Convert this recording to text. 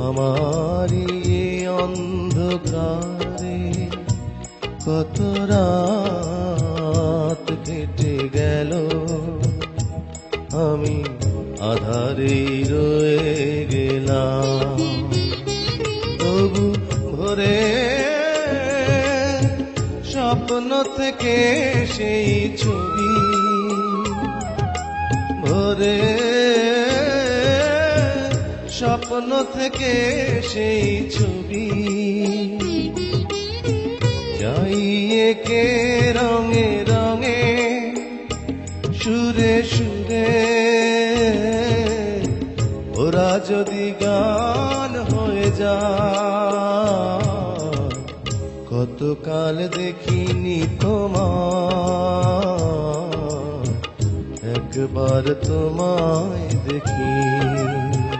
আমারি অন্ধকারে কত রাত কেটে গেল, আমি আধারেই রয়ে গেলাম। তবু ভোরে স্বপ্ন থেকে সেই ছবি, ভোরে স্বপ্ন থেকে সেই ছবি, যাই একে রঙে রঙে সুরে সুরে, ওরা যদি গান হয়ে যায়, কতকাল দেখিনি তোমায়, একবার তোমায় দেখি।